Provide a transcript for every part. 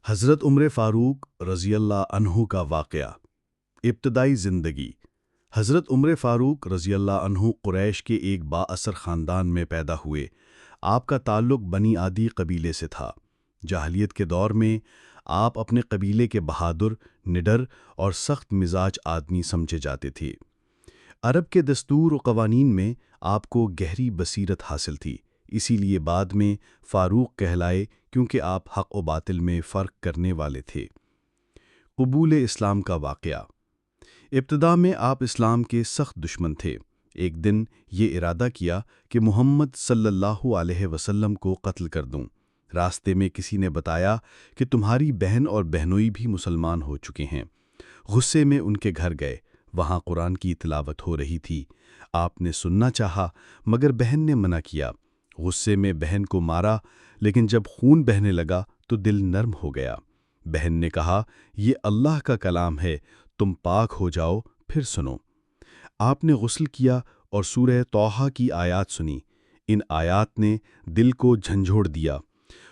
حضرت عمر فاروق رضی اللہ عنہ کا واقعہ۔ ابتدائی زندگی۔ حضرت عمر فاروق رضی اللہ عنہ قریش کے ایک بااثر خاندان میں پیدا ہوئے۔ آپ کا تعلق بنی عادی قبیلے سے تھا۔ جاہلیت کے دور میں آپ اپنے قبیلے کے بہادر، نڈر اور سخت مزاج آدمی سمجھے جاتے تھے۔ عرب کے دستور و قوانین میں آپ کو گہری بصیرت حاصل تھی، اسی لیے بعد میں فاروق کہلائے کیونکہ آپ حق و باطل میں فرق کرنے والے تھے۔ قبول اسلام کا واقعہ۔ ابتدا میں آپ اسلام کے سخت دشمن تھے۔ ایک دن یہ ارادہ کیا کہ محمد صلی اللہ علیہ وسلم کو قتل کر دوں۔ راستے میں کسی نے بتایا کہ تمہاری بہن اور بہنوئی بھی مسلمان ہو چکے ہیں۔ غصے میں ان کے گھر گئے، وہاں قرآن کی تلاوت ہو رہی تھی۔ آپ نے سننا چاہا مگر بہن نے منع کیا۔ غصے میں بہن کو مارا، لیکن جب خون بہنے لگا تو دل نرم ہو گیا۔ بہن نے کہا، یہ اللہ کا کلام ہے، تم پاک ہو جاؤ، پھر سنو۔ آپ نے غسل کیا اور سورہ طٰہٰ کی آیات سنی۔ ان آیات نے دل کو جھنجھوڑ دیا۔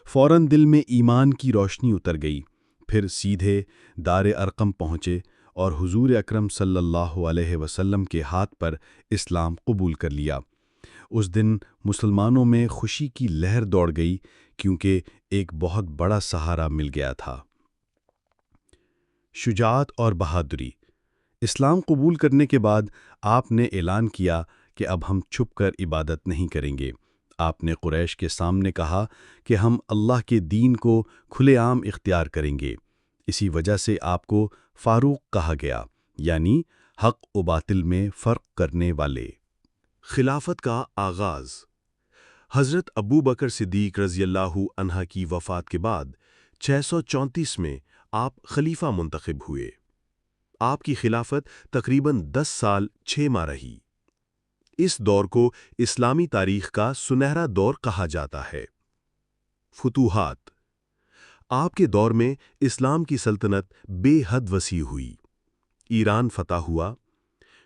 فوراً دل میں ایمان کی روشنی اتر گئی۔ پھر سیدھے دار ارقم پہنچے اور حضور اکرم صلی اللہ علیہ وسلم کے ہاتھ پر اسلام قبول کر لیا۔ اس دن مسلمانوں میں خوشی کی لہر دوڑ گئی، کیونکہ ایک بہت بڑا سہارا مل گیا تھا۔ شجاعت اور بہادری۔ اسلام قبول کرنے کے بعد آپ نے اعلان کیا کہ اب ہم چھپ کر عبادت نہیں کریں گے۔ آپ نے قریش کے سامنے کہا کہ ہم اللہ کے دین کو کھلے عام اختیار کریں گے۔ اسی وجہ سے آپ کو فاروق کہا گیا، یعنی حق و باطل میں فرق کرنے والے۔ خلافت کا آغاز۔ حضرت ابو بکر صدیق رضی اللہ عنہ کی وفات کے بعد 634 میں آپ خلیفہ منتخب ہوئے۔ آپ کی خلافت تقریباً 10 سال 6 ماہ رہی۔ اس دور کو اسلامی تاریخ کا سنہرا دور کہا جاتا ہے۔ فتوحات۔ آپ کے دور میں اسلام کی سلطنت بے حد وسیع ہوئی۔ ایران فتح ہوا،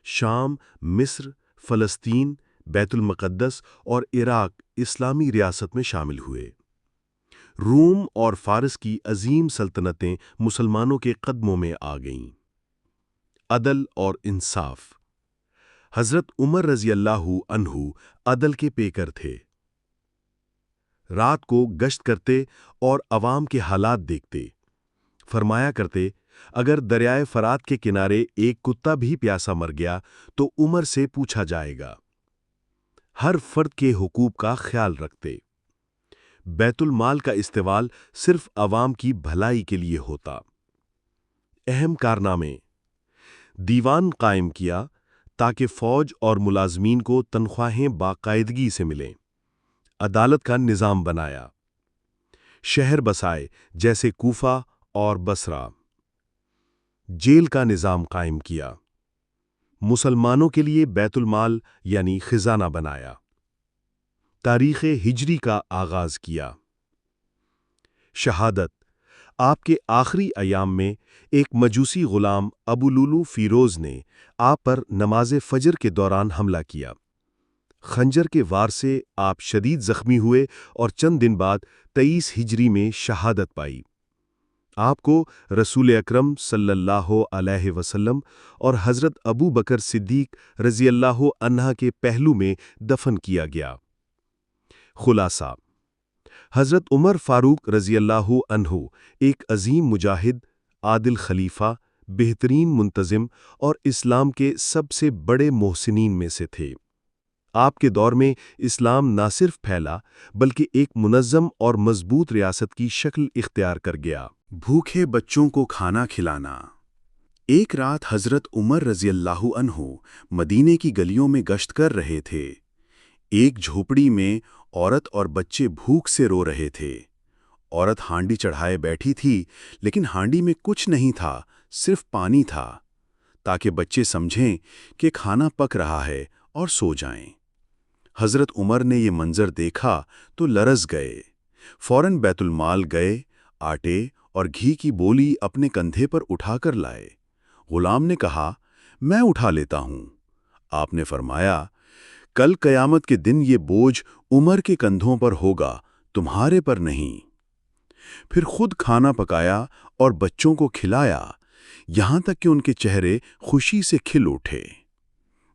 شام، مصر، فلسطین، بیت المقدس اور عراق اسلامی ریاست میں شامل ہوئے۔ روم اور فارس کی عظیم سلطنتیں مسلمانوں کے قدموں میں آ گئیں۔ عدل اور انصاف۔ حضرت عمر رضی اللہ عنہ عدل کے پیکر تھے۔ رات کو گشت کرتے اور عوام کے حالات دیکھتے۔ فرمایا کرتے، اگر دریائے فرات کے کنارے ایک کتا بھی پیاسا مر گیا تو عمر سے پوچھا جائے گا۔ ہر فرد کے حقوق کا خیال رکھتے۔ بیت المال کا استعمال صرف عوام کی بھلائی کے لیے ہوتا۔ اہم کارنامے۔ دیوان قائم کیا تاکہ فوج اور ملازمین کو تنخواہیں باقاعدگی سے ملیں۔ عدالت کا نظام بنایا۔ شہر بسائے جیسے کوفہ اور بصرہ۔ جیل کا نظام قائم کیا۔ مسلمانوں کے لیے بیت المال یعنی خزانہ بنایا۔ تاریخ ہجری کا آغاز کیا۔ شہادت۔ آپ کے آخری ایام میں ایک مجوسی غلام ابو لولو فیروز نے آپ پر نماز فجر کے دوران حملہ کیا۔ خنجر کے وار سے آپ شدید زخمی ہوئے اور چند دن بعد 23 ہجری میں شہادت پائی۔ آپ کو رسول اکرم صلی اللہ علیہ وسلم اور حضرت ابو بکر صدیق رضی اللہ عنہ کے پہلو میں دفن کیا گیا۔ خلاصہ۔ حضرت عمر فاروق رضی اللہ عنہ ایک عظیم مجاہد، عادل خلیفہ، بہترین منتظم اور اسلام کے سب سے بڑے محسنین میں سے تھے۔ آپ کے دور میں اسلام نہ صرف پھیلا بلکہ ایک منظم اور مضبوط ریاست کی شکل اختیار کر گیا۔ بھوکے بچوں کو کھانا کھلانا۔ ایک رات حضرت عمر رضی اللہ عنہ مدینے کی گلیوں میں گشت کر رہے تھے۔ ایک جھوپڑی میں عورت اور بچے بھوک سے رو رہے تھے۔ عورت ہانڈی چڑھائے بیٹھی تھی، لیکن ہانڈی میں کچھ نہیں تھا، صرف پانی تھا، تاکہ بچے سمجھیں کہ کھانا پک رہا ہے اور سو جائیں۔ حضرت عمر نے یہ منظر دیکھا تو لرز گئے۔ فوراً بیت المال گئے، آٹے اور گھی کی بولی اپنے کندھے پر اٹھا کر لائے۔ غلام نے کہا، میں اٹھا لیتا ہوں۔ آپ نے فرمایا، کل قیامت کے دن یہ بوجھ عمر کے کندھوں پر ہوگا، تمہارے پر نہیں۔ پھر خود کھانا پکایا اور بچوں کو کھلایا، یہاں تک کہ ان کے چہرے خوشی سے کھل اٹھے۔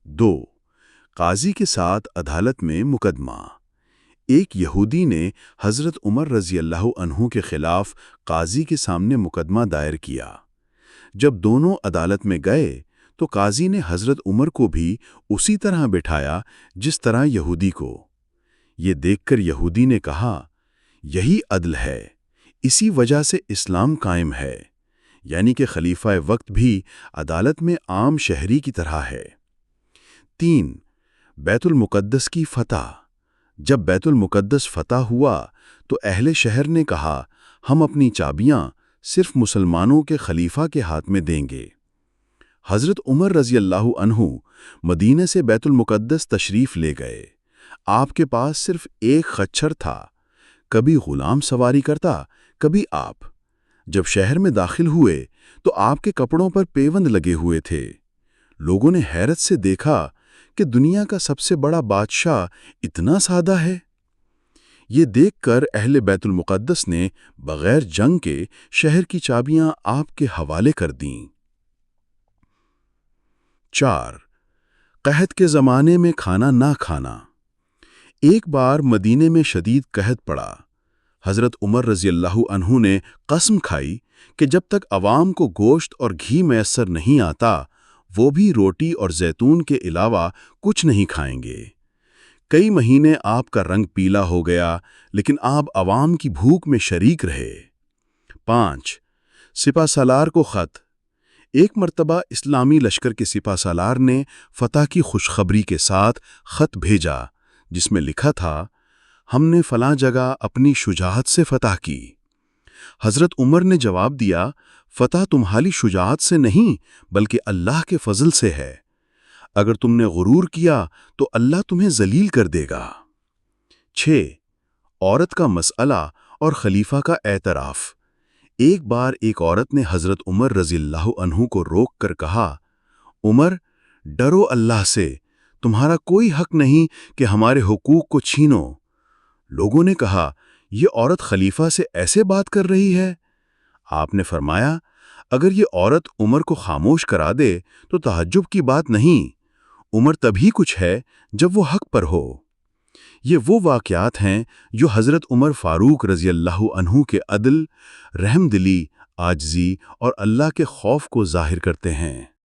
2. قاضی کے ساتھ عدالت میں مقدمہ۔ ایک یہودی نے حضرت عمر رضی اللہ عنہ کے خلاف قاضی کے سامنے مقدمہ دائر کیا۔ جب دونوں عدالت میں گئے تو قاضی نے حضرت عمر کو بھی اسی طرح بٹھایا جس طرح یہودی کو۔ یہ دیکھ کر یہودی نے کہا، یہی عدل ہے، اسی وجہ سے اسلام قائم ہے، یعنی کہ خلیفہ وقت بھی عدالت میں عام شہری کی طرح ہے۔ 3. بیت المقدس کی فتح۔ جب بیت المقدس فتح ہوا تو اہل شہر نے کہا، ہم اپنی چابیاں صرف مسلمانوں کے خلیفہ کے ہاتھ میں دیں گے۔ حضرت عمر رضی اللہ عنہ مدینہ سے بیت المقدس تشریف لے گئے۔ آپ کے پاس صرف ایک خچر تھا، کبھی غلام سواری کرتا، کبھی آپ۔ جب شہر میں داخل ہوئے تو آپ کے کپڑوں پر پیوند لگے ہوئے تھے۔ لوگوں نے حیرت سے دیکھا کہ دنیا کا سب سے بڑا بادشاہ اتنا سادہ ہے۔ یہ دیکھ کر اہل بیت المقدس نے بغیر جنگ کے شہر کی چابیاں آپ کے حوالے کر دیں۔ 4. قحط کے زمانے میں کھانا نہ کھانا۔ ایک بار مدینے میں شدید قحط پڑا۔ حضرت عمر رضی اللہ عنہ نے قسم کھائی کہ جب تک عوام کو گوشت اور گھی میسر نہیں آتا، وہ بھی روٹی اور زیتون کے علاوہ کچھ نہیں کھائیں گے۔ کئی مہینے آپ کا رنگ پیلا ہو گیا، لیکن آپ عوام کی بھوک میں شریک رہے۔ 5. سپہ سالار کو خط۔ ایک مرتبہ اسلامی لشکر کے سپہ سالار نے فتح کی خوشخبری کے ساتھ خط بھیجا، جس میں لکھا تھا، ہم نے فلاں جگہ اپنی شجاعت سے فتح کی۔ حضرت عمر نے جواب دیا، فتح تمہاری شجاعت سے نہیں بلکہ اللہ کے فضل سے ہے۔ اگر تم نے غرور کیا تو اللہ تمہیں ذلیل کر دے گا۔ 6. عورت کا مسئلہ اور خلیفہ کا اعتراف۔ ایک بار ایک عورت نے حضرت عمر رضی اللہ عنہ کو روک کر کہا، عمر، ڈرو اللہ سے، تمہارا کوئی حق نہیں کہ ہمارے حقوق کو چھینو۔ لوگوں نے کہا، یہ عورت خلیفہ سے ایسے بات کر رہی ہے؟ آپ نے فرمایا، اگر یہ عورت عمر کو خاموش کرا دے تو تعجب کی بات نہیں، عمر تبھی کچھ ہے جب وہ حق پر ہو۔ یہ وہ واقعات ہیں جو حضرت عمر فاروق رضی اللہ عنہ کے عدل، رحم دلی، عاجزی اور اللہ کے خوف کو ظاہر کرتے ہیں۔